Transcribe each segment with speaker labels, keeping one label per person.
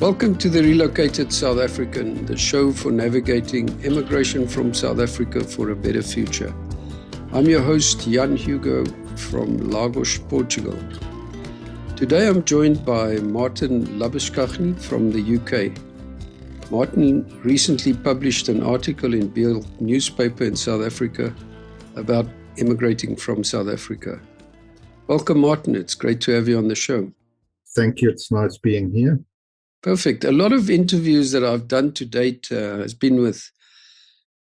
Speaker 1: Welcome to the Relocated South African, the show for navigating immigration from South Africa for a better future. I'm your host, Jan Hugo from Lagos, Portugal. Today I'm joined by Martin Labuschagne from the UK. Martin recently published an article in Bill newspaper in South Africa about immigrating from South Africa. Welcome, Martin. It's great to have you on the show.
Speaker 2: Thank you. It's nice being here.
Speaker 1: Perfect. A lot of interviews that I've done to date has been with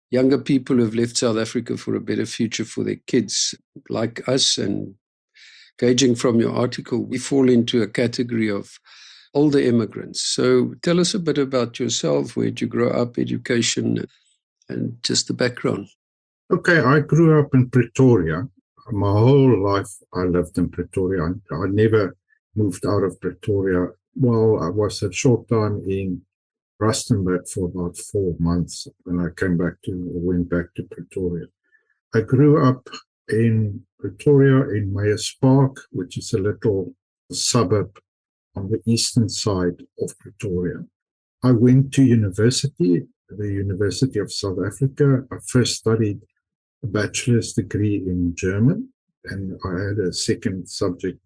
Speaker 1: younger people who've left South Africa for a better future for their kids, like us. And gauging from your article, we fall into a category of older immigrants. So tell us a bit about yourself. Where did you grow up, education, and just the background?
Speaker 2: Okay, I grew up in Pretoria. My whole life I lived in Pretoria. I never moved out of Pretoria. Well, I was a short time in Rustenburg for about 4 months when I went back to Pretoria. I grew up in Pretoria in Meyers Park, which is a little suburb on the eastern side of Pretoria. I went to university, the University of South Africa. I first studied a bachelor's degree in German, and I had a second subject,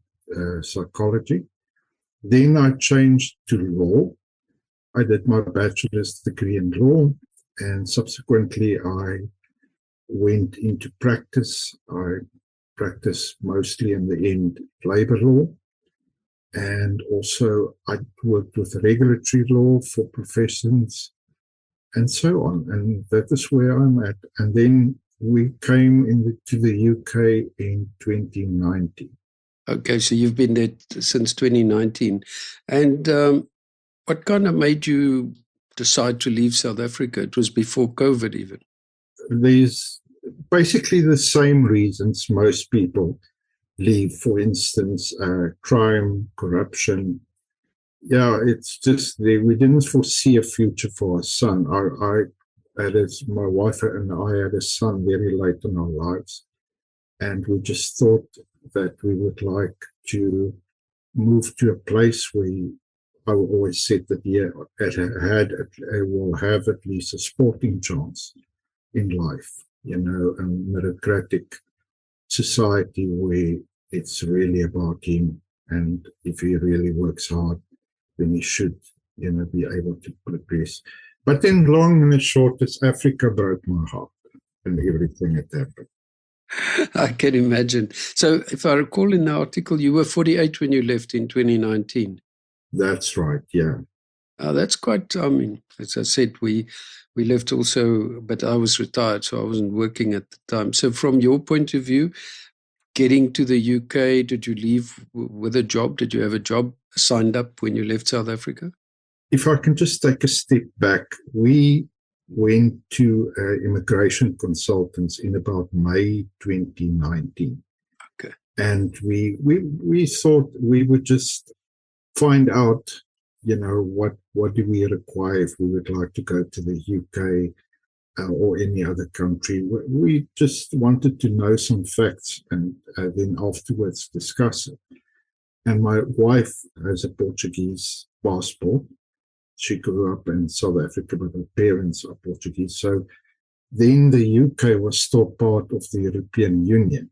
Speaker 2: psychology. Then I changed to law. I did my bachelor's degree in law, and subsequently I went into practice. I practiced mostly in the end labor law, and also I worked with regulatory law for professions and so on. And that is where I'm at. And then we came to the UK in 2019.
Speaker 1: Okay, so you've been there since 2019. And what kind of made you decide to leave South Africa? It was before COVID even.
Speaker 2: There's basically the same reasons most people leave. For instance, crime, corruption. Yeah, it's just we didn't foresee a future for our son. My wife and I had a son very late in our lives, and we just thought that we would like to move to a place where I always said that will have at least a sporting chance in life, a meritocratic society where it's really about him, and if he really works hard, then he should, be able to progress. But then long and short, Africa broke my heart and everything that happened.
Speaker 1: I can imagine. So if I recall in the article, you were 48 when you left in 2019.
Speaker 2: That's right, yeah.
Speaker 1: That's quite, as I said, we left also, but I was retired, so I wasn't working at the time. So from your point of view, getting to the UK, did you leave with a job? Did you have a job signed up when you left South Africa?
Speaker 2: If I can just take a step back, we went to immigration consultants in about May 2019.
Speaker 1: Okay.
Speaker 2: And we thought we would just find out, what do we require if we would like to go to the UK or any other country. We just wanted to know some facts and then afterwards discuss it. And my wife has a Portuguese passport. She grew up in South Africa, but her parents are Portuguese. So then the UK was still part of the European Union.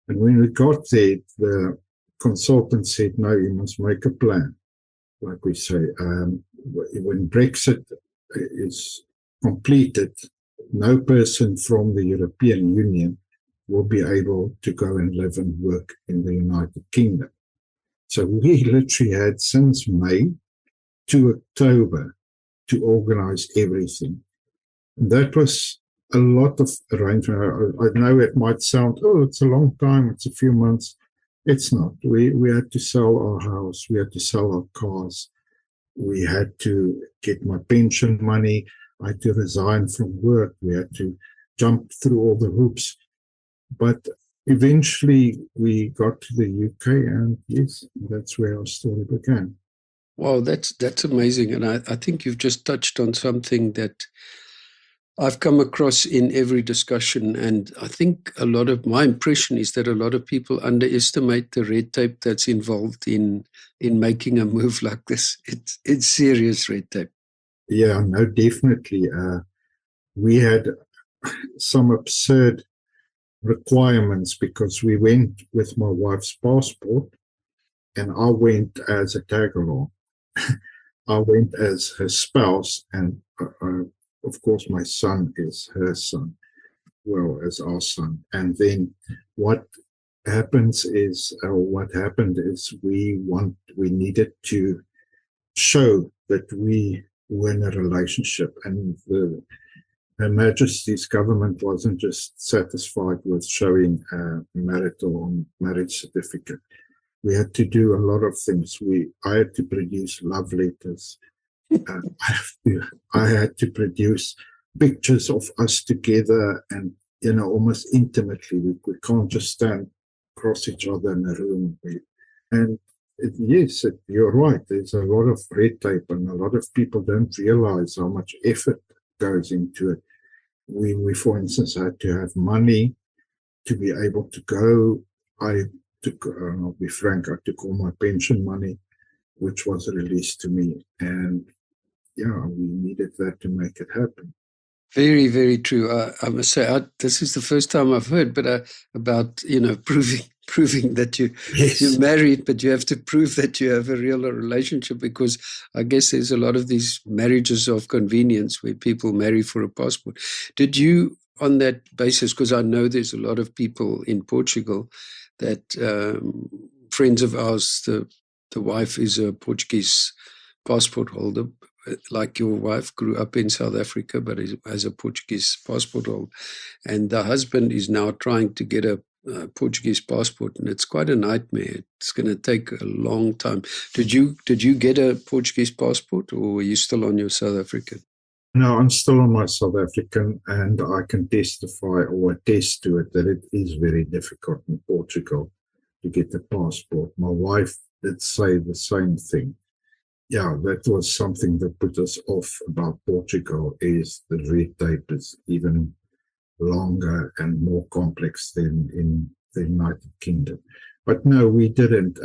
Speaker 2: And when we got there, the consultant said, no, you must make a plan. Like we say, when Brexit is completed, no person from the European Union will be able to go and live and work in the United Kingdom. So we literally had since May to October to organize everything. And that was a lot of arrangement. I know it might sound, it's a long time, it's a few months. It's not. We had to sell our house, we had to sell our cars, we had to get my pension money, I had to resign from work, we had to jump through all the hoops. But eventually we got to the UK, and yes, that's where our story began.
Speaker 1: Wow, that's amazing. And I think you've just touched on something that I've come across in every discussion, and I think my impression is that a lot of people underestimate the red tape that's involved in making a move like this. It's serious red tape.
Speaker 2: Yeah, no, definitely. We had some absurd requirements because we went with my wife's passport, and I went as a tag-along. I went as her spouse, and of course, my son is her son, well as our son. And then what what happened is we needed to show that we were in a relationship, and Her Majesty's government wasn't just satisfied with showing a marital or marriage certificate. We had to do a lot of things. I had to produce love letters. I had to produce pictures of us together, and almost intimately. We can't just stand across each other in a room. And yes, you're right. There's a lot of red tape, and a lot of people don't realize how much effort goes into it. We, for instance, had to have money to be able to go. I'll be frank, I took all my pension money, which was released to me. And yeah, we needed that to make it happen.
Speaker 1: Very, very true. I must say, this is the first time I've heard, but about proving that you're married, but you have to prove that you have a real relationship, because I guess there's a lot of these marriages of convenience where people marry for a passport. Did you, on that basis, because I know there's a lot of people in Portugal that friends of ours, the wife is a Portuguese passport holder, like your wife grew up in South Africa, but has a Portuguese passport holder. And the husband is now trying to get a Portuguese passport, and it's quite a nightmare. It's going to take a long time. Did you get a Portuguese passport, or were you still on your South African?
Speaker 2: No, I'm still on my South African, and I can testify or attest to it that it is very difficult in Portugal to get the passport. My wife did say the same thing. Yeah, that was something that put us off about Portugal, is the red tape is even longer and more complex than in the United Kingdom. But no, we didn't.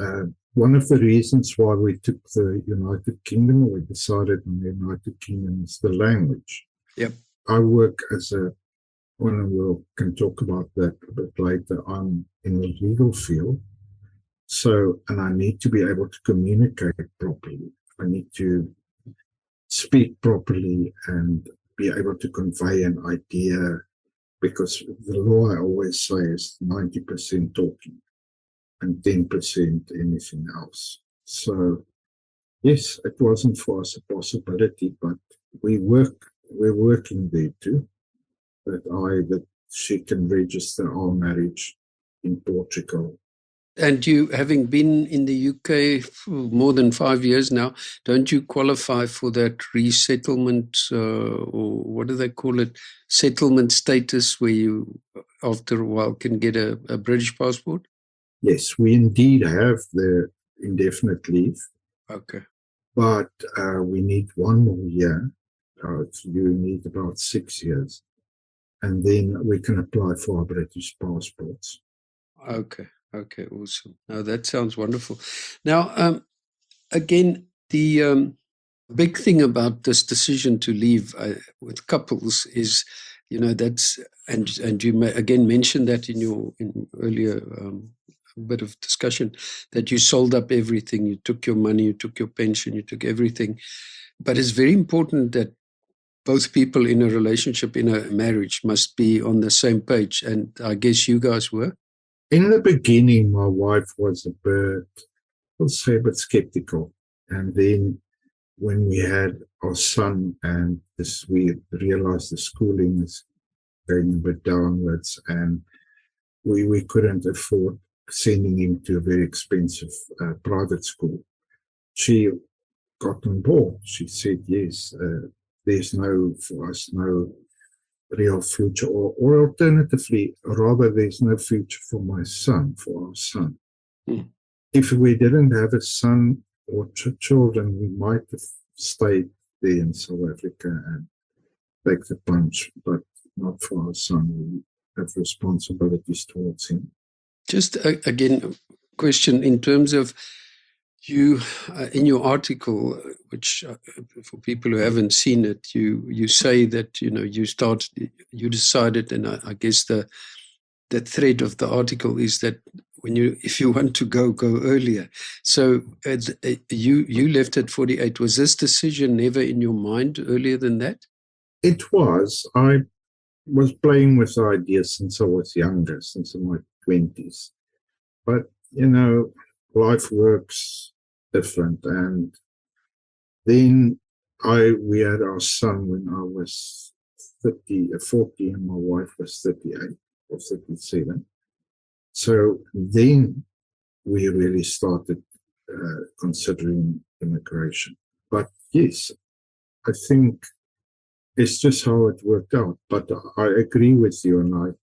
Speaker 2: One of the reasons why we took the United Kingdom, or we decided on the United Kingdom, is the language.
Speaker 1: Yep.
Speaker 2: I work we can talk about that a bit later. I'm in the legal field. So, and I need to be able to communicate properly. I need to speak properly and be able to convey an idea, because the law, I always say, is 90% talking and 10% anything else. So, yes, it wasn't for us a possibility, but we're working there too, that she can register our marriage in Portugal.
Speaker 1: And you, having been in the UK for more than 5 years now, don't you qualify for that resettlement, or what do they call it, settlement status, where you, after a while, can get a British passport?
Speaker 2: Yes, we indeed have the indefinite leave.
Speaker 1: Okay.
Speaker 2: But we need one more year. You need about 6 years. And then we can apply for our British passports.
Speaker 1: Okay, awesome. Now that sounds wonderful. Now, again, the big thing about this decision to leave with couples is, that's, and you may again mention that in earlier bit of discussion, that you sold up everything. You took your money, you took your pension, you took everything. But it's very important that both people in a relationship, in a marriage, must be on the same page. And I guess you guys were.
Speaker 2: In the beginning, my wife was a bit skeptical. And then when we had our son, and we realized the schooling is going a bit downwards, and we couldn't afford sending him to a very expensive private school, she got on board. She said, yes, there's for us no real future, or alternatively, rather, there's no future for our son. If we didn't have a son or children, we might have stayed there in South Africa and take the punch, but not for our son. We have responsibilities towards him.
Speaker 1: Just again, a question in terms of you, in your article, which for people who haven't seen it, you say that, you decided, and I guess the thread of the article is that if you want to go earlier. So you left at 48. Was this decision never in your mind earlier than that?
Speaker 2: It was. I was playing with ideas since I was younger, since in my 20s. But, life works different. And then we had our son when I was 40, and my wife was 38 or 37. So then we really started considering immigration. But yes, I think it's just how it worked out. But I agree with you, and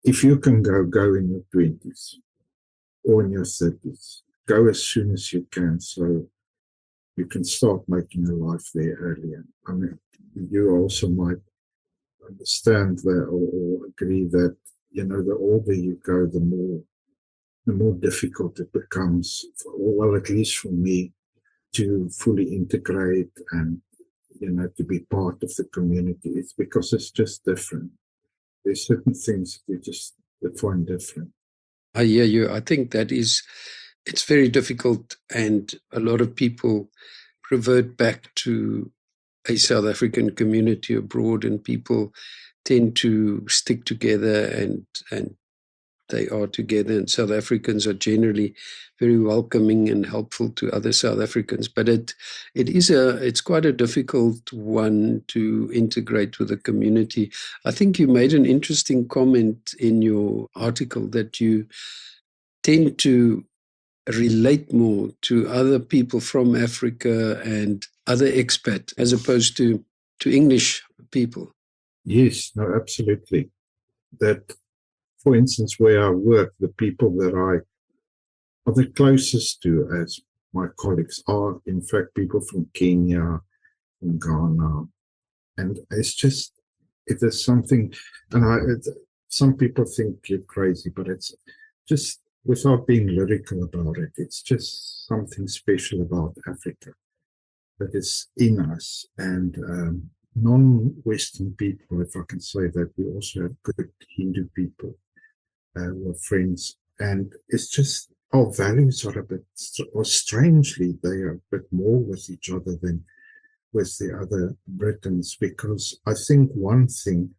Speaker 2: if you can go in your 20s or in your 30s, go as soon as you can, so you can start making a life there earlier. I mean, you also might understand that or agree that, the older you go, the more difficult it becomes, well, at least for me, to fully integrate and, to be part of the community. It's because it's just different. There's certain things that find different.
Speaker 1: I hear you. I think it's very difficult, and a lot of people revert back to a South African community abroad, and people tend to stick together, and they are together, and South Africans are generally very welcoming and helpful to other South Africans. But it's quite a difficult one to integrate with the community. I think you made an interesting comment in your article that you tend to relate more to other people from Africa and other expat as opposed to English people.
Speaker 2: Yes, no, absolutely. That, for instance, where I work, the people that I are the closest to as my colleagues are, in fact, people from Kenya, from Ghana. And it is something, and some people think you're crazy, but it's just, without being lyrical about it, it's just something special about Africa that is in us. And non-Western people, if I can say that, we also have good Hindu people who are friends. And it's just, our values are strangely, they are a bit more with each other than with the other Britons, because I think one thing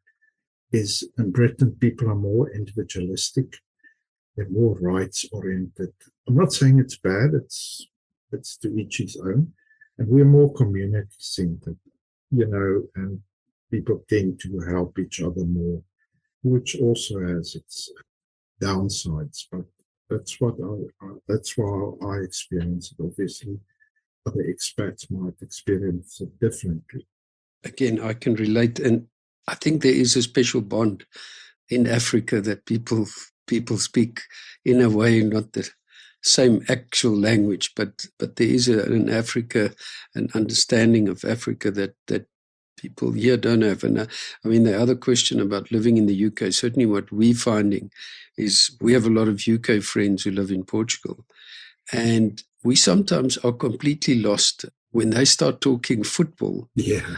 Speaker 2: is, in Britain, people are more individualistic. They're more rights-oriented. I'm not saying it's bad, it's to each his own. And we're more community-centered, and people tend to help each other more, which also has its downsides. But that's why I experience it. Obviously, other expats might experience it differently.
Speaker 1: Again, I can relate, and I think there is a special bond in Africa that people speak in a way, not the same actual language, but there is in Africa an understanding of Africa that people here don't have. And the other question about living in the UK, certainly what we're finding is we have a lot of UK friends who live in Portugal, and we sometimes are completely lost when they start talking football.
Speaker 2: Yeah.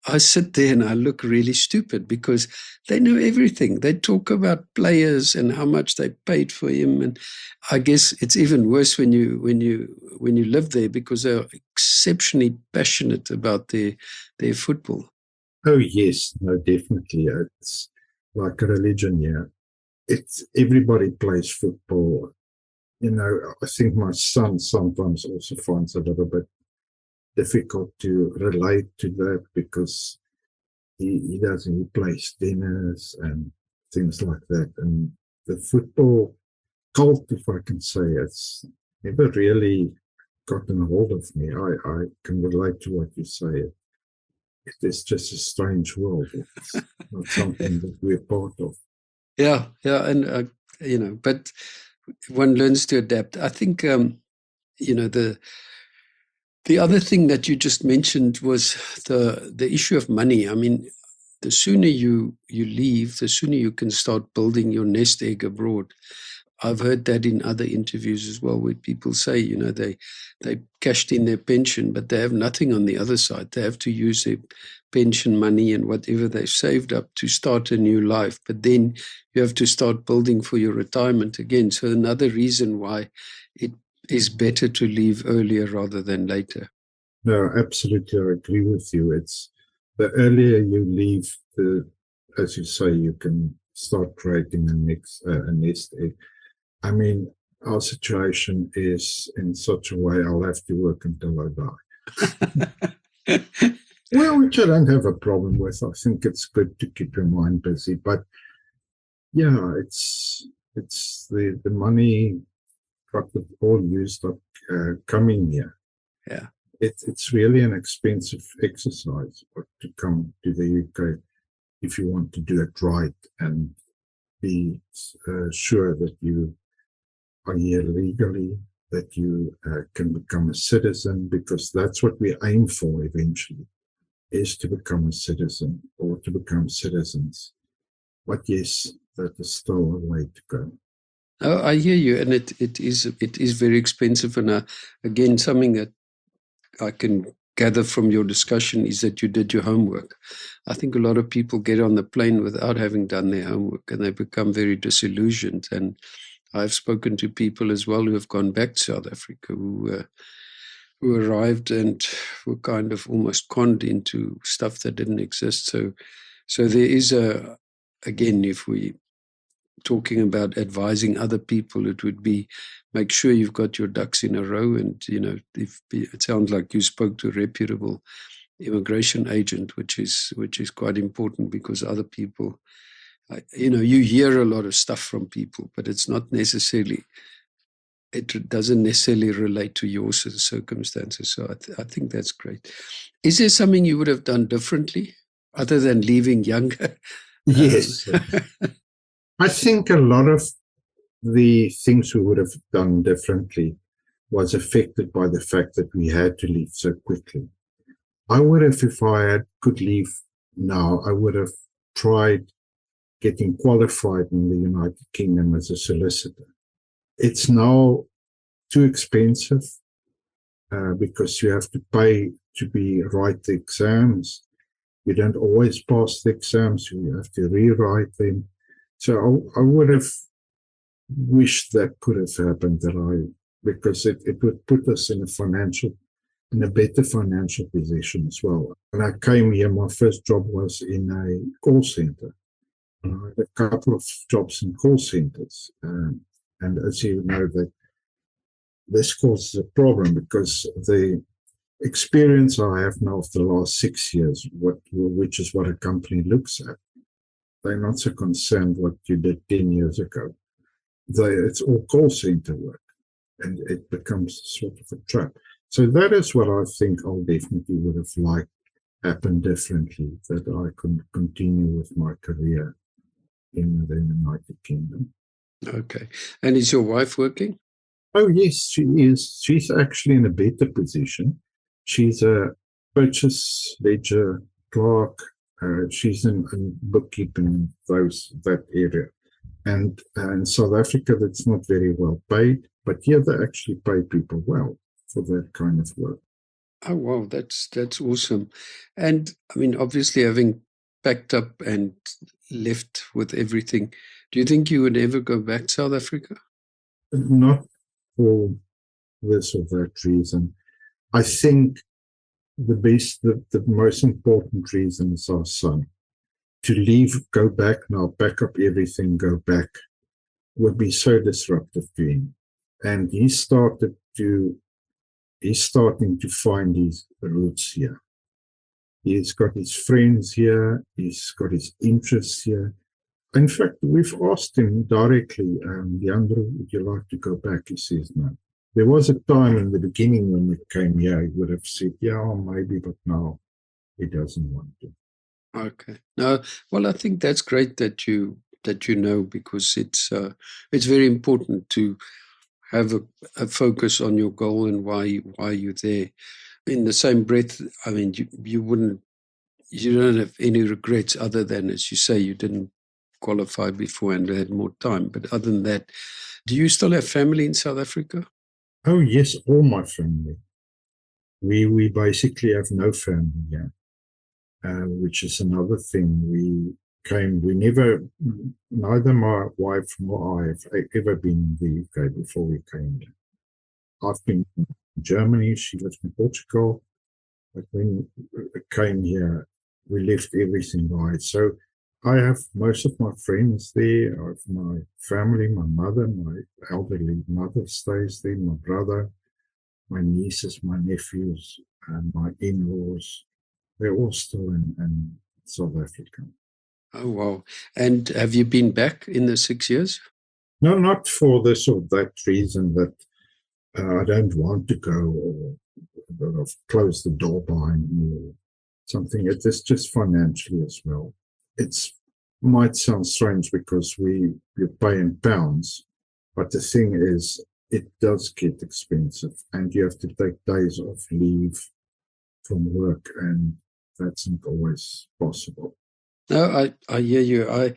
Speaker 1: I sit there and I look really stupid because they know everything. They talk about players and how much they paid for him. And I guess it's even worse when you live there, because they're exceptionally passionate about their football.
Speaker 2: Oh, yes. No, definitely. It's like a religion, yeah. It's everybody plays football. I think my son sometimes also finds it a little bit difficult to relate to that, because he plays tennis and things like that. And the football cult, if I can say, it's never really gotten a hold of me. I can relate to what you say. It is just a strange world. It's not something that we're part of.
Speaker 1: Yeah, and but one learns to adapt. I think the other thing that you just mentioned was the issue of money. the sooner you leave, the sooner you can start building your nest egg abroad. I've heard that in other interviews as well, where people say, they cashed in their pension, but they have nothing on the other side. They have to use their pension money and whatever they've saved up to start a new life. But then you have to start building for your retirement again. So another reason why it is better to leave earlier rather than later.
Speaker 2: No, absolutely, I agree with you. It's the earlier you leave, as you say, you can start creating a nest egg. I mean, our situation is in such a way I'll have to work until I die. Well, which I don't have a problem with. I think it's good to keep your mind busy. But yeah, it's the money got all used up coming here.
Speaker 1: Yeah.
Speaker 2: It's really an expensive exercise to come to the UK if you want to do it right and be sure that you are here legally, that you can become a citizen, because that's what we aim for eventually, is to become a citizen or to become citizens. But yes, that is still a way to go.
Speaker 1: Oh, I hear you, and it is very expensive. And again, something that I can gather from your discussion is that you did your homework. I think a lot of people get on the plane without having done their homework, and they become very disillusioned. And I've spoken to people as well who have gone back to South Africa, who arrived and were kind of almost conned into stuff that didn't exist. So there is again, if we talking about advising other people, it would be make sure you've got your ducks in a row. And, if it sounds like you spoke to a reputable immigration agent, which is quite important, because other people, you hear a lot of stuff from people, but it doesn't necessarily relate to your circumstances. So I think that's great. Is there something you would have done differently other than leaving younger?
Speaker 2: Yes. I think a lot of the things we would have done differently was affected by the fact that we had to leave so quickly. I would have, if I could leave now, I would have tried getting qualified in the United Kingdom as a solicitor. It's now too expensive because you have to pay to write the exams. You don't always pass the exams, you have to rewrite them. So I would have wished that could have happened, because it would put us in a better financial position as well. When I came here, my first job was in a call center. I had a couple of jobs in call centers. And as you know, that this causes a problem, because the experience I have now of the last 6 years, which is what a company looks at, they're not so concerned what you did 10 years ago. It's all call center work, and it becomes sort of a trap. So that is what I think I definitely would have liked happen differently, that I could continue with my career in the United Kingdom.
Speaker 1: Okay. And is your wife working?
Speaker 2: Oh, yes, she is. She's actually in a better position. She's a purchase ledger clerk. She's in bookkeeping, that area. And in South Africa, that's not very well paid, but here they actually pay people well for that kind of work.
Speaker 1: Oh, wow, that's awesome. And I mean, obviously, having packed up and left with everything, do you think you would ever go back to South Africa?
Speaker 2: Not for this or that reason. I think the most important reason is our son. To leave, go back now, pack up everything, go back, would be so disruptive to him. And he's starting to find his roots here. He's got his friends here, he's got his interests here. In fact, we've asked him directly, Leandro, would you like to go back? He says no. There was a time in the beginning when we came here, he would have said, yeah, maybe, but now he doesn't want to.
Speaker 1: Okay. No, well, I think that's great that you know, because it's very important to have a focus on your goal and why you're there. In the same breath, I mean, you wouldn't you don't have any regrets other than, as you say, you didn't qualify before and had more time. But other than that, do you still have family in South Africa?
Speaker 2: Oh yes, all my family. We basically have no family here, which is another thing. We never, neither my wife nor I have ever been in the UK before we came here. I've been in Germany, she lives in Portugal, but when we came here, we left everything right. So I have most of my friends there. I have my family, my mother, my elderly mother stays there, my brother, my nieces, my nephews, and my in-laws. They're all still in South Africa.
Speaker 1: Oh, wow. And have you been back in the 6 years?
Speaker 2: No, not for this or that reason that I don't want to go or close the door behind me or something. It is just financially as well. It might sound strange because you pay in pounds, but the thing is, it does get expensive and you have to take days off leave from work, and that's not always possible.
Speaker 1: No, I hear you. I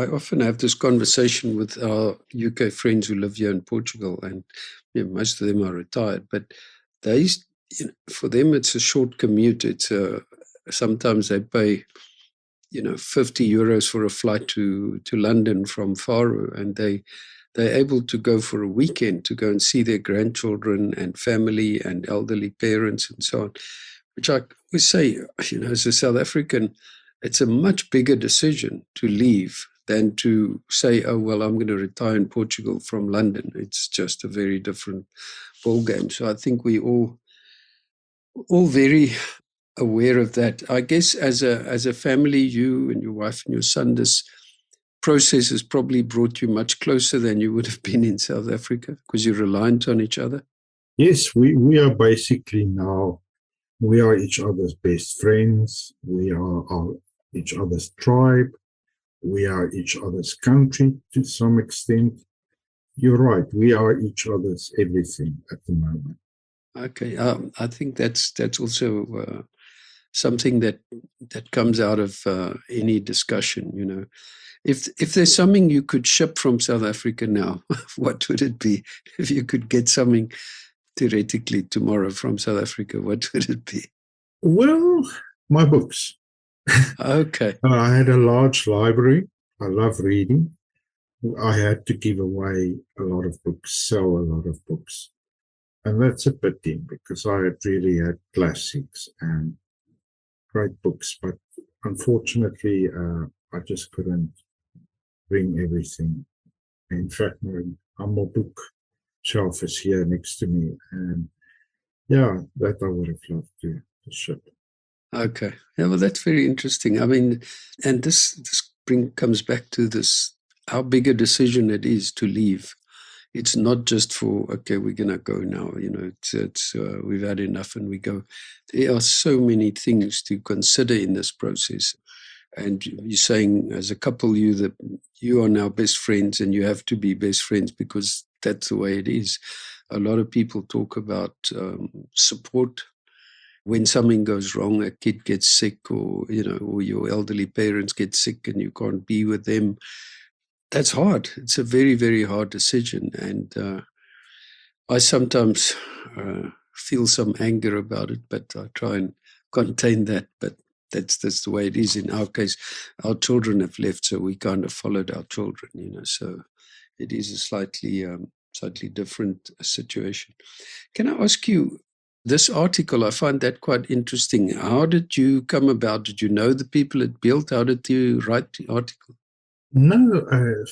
Speaker 1: often have this conversation with our UK friends who live here in Portugal, and most of them are retired, but for them, it's a short commute. Sometimes they pay, 50 euros for a flight to London from Faro, and they're able to go for a weekend to go and see their grandchildren and family and elderly parents and so on, which I always say, as a South African, it's a much bigger decision to leave than to say, oh, well, I'm going to retire in Portugal from London. It's just a very different ballgame. So I think we all very aware of that. I guess as a family, you and your wife and your son, this process has probably brought you much closer than you would have been in South Africa because you're reliant on each other.
Speaker 2: Yes, we are basically now, we are each other's best friends. We are each other's tribe. We are each other's country to some extent. You're right. We are each other's everything at the moment.
Speaker 1: Okay, I think that's also something that comes out of any discussion. If there's something you could ship from South Africa now, what would it be? If you could get something theoretically tomorrow from South Africa, what would it be?
Speaker 2: Well, my books.
Speaker 1: Okay.
Speaker 2: I had a large library. I love reading. I had to give away a lot of books, sell a lot of books. And that's a pity because I had really had classics and great books. But unfortunately, I just couldn't bring everything. In fact, my humble book shelf is here next to me. And yeah, that I would have loved to ship.
Speaker 1: Okay. Yeah, well, that's very interesting. I mean, and this comes back to this, how big a decision it is to leave. It's not just for, okay, we're going to go now, it's we've had enough and we go. There are so many things to consider in this process. And you're saying as a couple, you are now best friends and you have to be best friends because that's the way it is. A lot of people talk about support. When something goes wrong, a kid gets sick or your elderly parents get sick and you can't be with them. That's hard. It's a very, very hard decision. And I sometimes feel some anger about it, but I try and contain that. But that's the way it is. In our case, our children have left, so we kind of followed our children, so it is a slightly different situation. Can I ask you, this article, I find that quite interesting. How did you come about? Did you know the people it built? How did you write the article?
Speaker 2: No,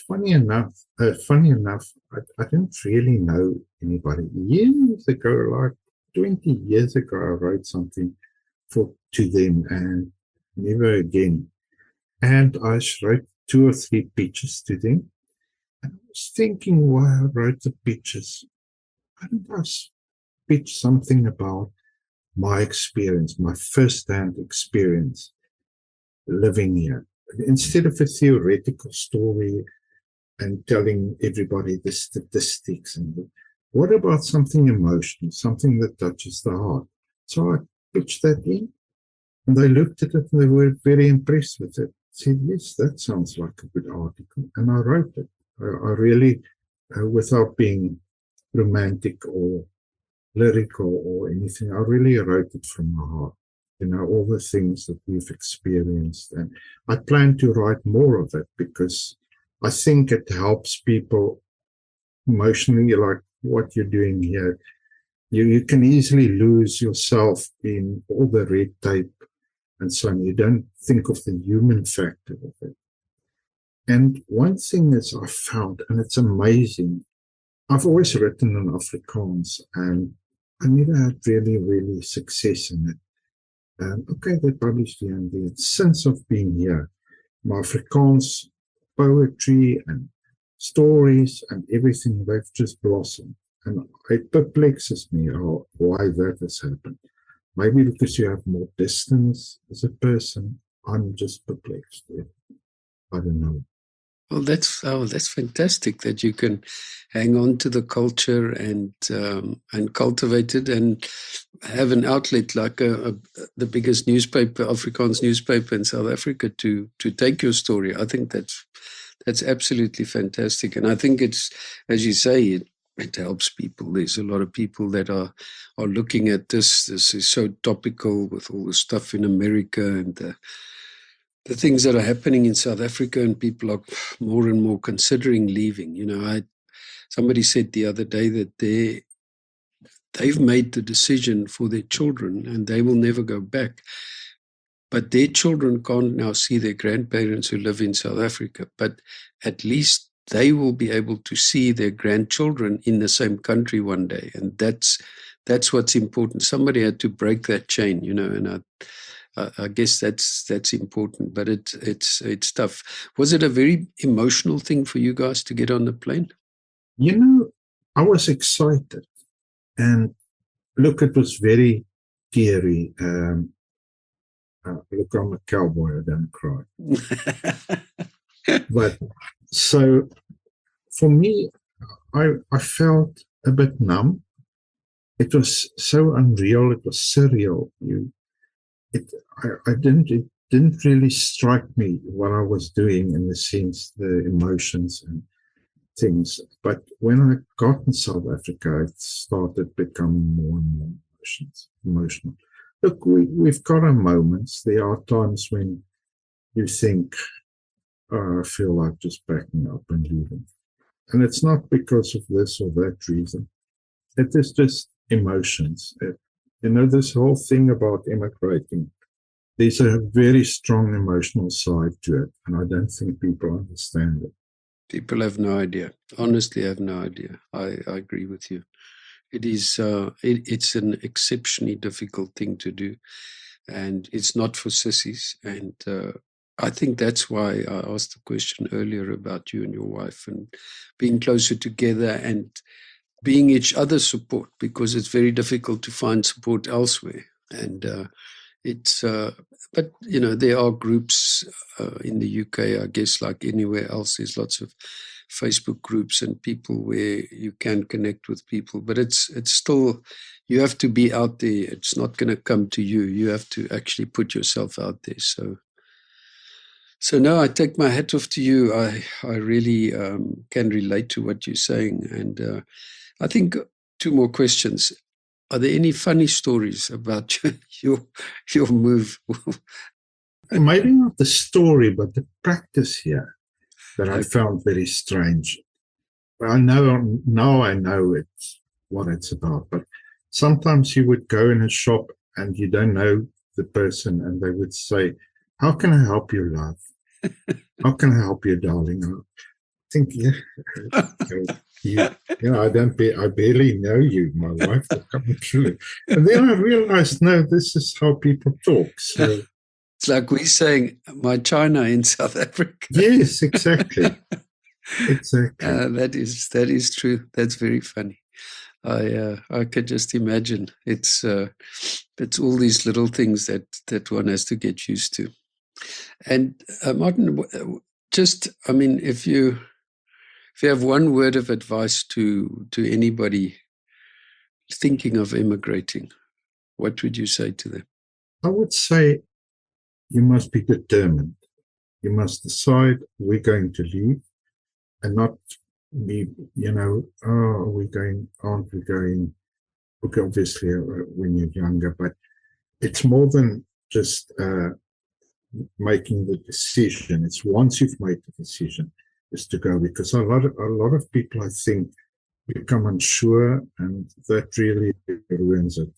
Speaker 2: funny enough, I didn't really know anybody. Years ago, like 20 years ago, I wrote something to them and never again. And I wrote 2 or 3 pitches to them. And I was thinking why I wrote the pitches. I don't know, pitch something about my experience, my first-hand experience living here. Instead of a theoretical story and telling everybody the statistics, what about something emotional, something that touches the heart? So I pitched that in, And they looked at it and they were very impressed with it. Said, yes, that sounds like a good article. And I wrote it. I really, without being romantic or lyrical or anything, I really wrote it from my heart. All the things that we've experienced. And I plan to write more of it because I think it helps people emotionally, like what you're doing here. You can easily lose yourself in all the red tape and so on. You don't think of the human factor of it. And one thing is I found, and it's amazing, I've always written in Afrikaans and I never had really success in it. Okay, they published here and there. Since I've been here, my Afrikaans poetry and stories and everything, they've just blossomed. And it perplexes me why that has happened. Maybe because you have more distance as a person. I'm just perplexed. I don't know.
Speaker 1: Well, that's fantastic that you can hang on to the culture and cultivate it and have an outlet like the biggest newspaper, Afrikaans newspaper in South Africa, to take your story. I think that's absolutely fantastic, and I think it's, as you say, it helps people. There's a lot of people that are looking at this. This is so topical with all the stuff in America and the things that are happening in South Africa, and people are more and more considering leaving. Somebody said the other day that they've made the decision for their children and they will never go back. But their children can't now see their grandparents who live in South Africa. But at least they will be able to see their grandchildren in the same country one day. And that's what's important. Somebody had to break that chain, and I guess that's important, but it's tough. Was it a very emotional thing for you guys to get on the plane?
Speaker 2: I was excited, and look, it was very teary. Look, I'm a cowboy, I don't cry. But so for me, I felt a bit numb. It was so unreal. It was surreal. It didn't really strike me what I was doing in the sense, the emotions and things. But when I got in South Africa, it started becoming more and more emotional. Look, we've got our moments. There are times when you think, I feel like just backing up and leaving. And it's not because of this or that reason. It is just emotions. This whole thing about immigrating, there's a very strong emotional side to it, and I don't think people understand it.
Speaker 1: People have no idea. Honestly, have no idea. I agree with you. It is. It's an exceptionally difficult thing to do, and it's not for sissies. And I think that's why I asked the question earlier about you and your wife and being closer together and being each other's support, because it's very difficult to find support elsewhere. And but there are groups in the UK, I guess, like anywhere else. There's lots of Facebook groups and people where you can connect with people, but it's still, you have to be out there. It's not going to come to you. You have to actually put yourself out there. So no, I take my hat off to you. I really can relate to what you're saying, and I think 2 more questions. Are there any funny stories about your move?
Speaker 2: Maybe not the story, but the practice here that I found very strange. I know it's what it's about, but sometimes you would go in a shop and you don't know the person, and they would say, "How can I help you, love? How can I help you, darling?" I think, I barely know you, my wife, coming through. And then I realized, no, this is how people talk. So
Speaker 1: it's like we're saying, "My China" in South Africa.
Speaker 2: Yes, exactly. Exactly.
Speaker 1: That is true. That's very funny. I could just imagine. It's all these little things that one has to get used to. And Martin, if you have one word of advice to anybody thinking of immigrating, what would you say to them?
Speaker 2: I would say you must be determined. You must decide we're going to leave and not be, are we going, aren't we going? Okay, obviously, when you're younger, but it's more than just making the decision. It's once you've made the decision is to go, because a lot of people, I think, become unsure, and that really ruins it,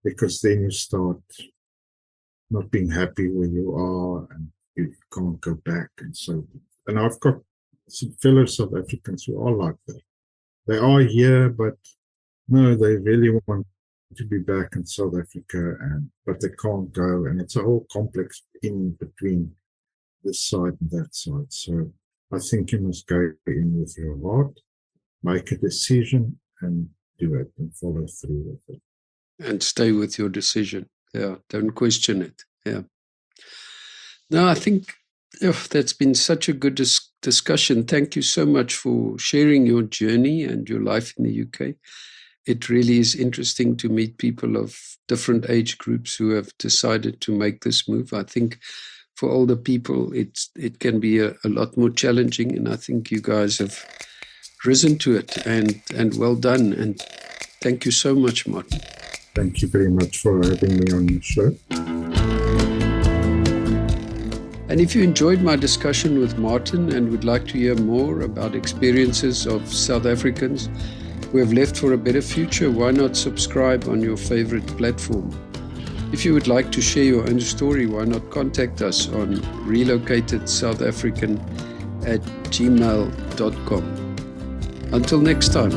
Speaker 2: because then you start not being happy where you are and you can't go back. And I've got some fellow South Africans who are like that. They are here, but no, they really want to be back in South Africa, but they can't go, and it's a whole complex in between this side and that side. So I think you must go in with your heart, make a decision, and do it, and follow through with it.
Speaker 1: And stay with your decision. Yeah, don't question it. Yeah. No, I think that's been such a good discussion. Thank you so much for sharing your journey and your life in the UK. It really is interesting to meet people of different age groups who have decided to make this move. I think for older people, it can be a lot more challenging, and I think you guys have risen to it, and well done. And thank you so much, Martin.
Speaker 2: Thank you very much for having me on your show.
Speaker 1: And if you enjoyed my discussion with Martin and would like to hear more about experiences of South Africans who have left for a better future, why not subscribe on your favorite platform? If you would like to share your own story, why not contact us on relocatedSouthAfrican@gmail.com. Until next time.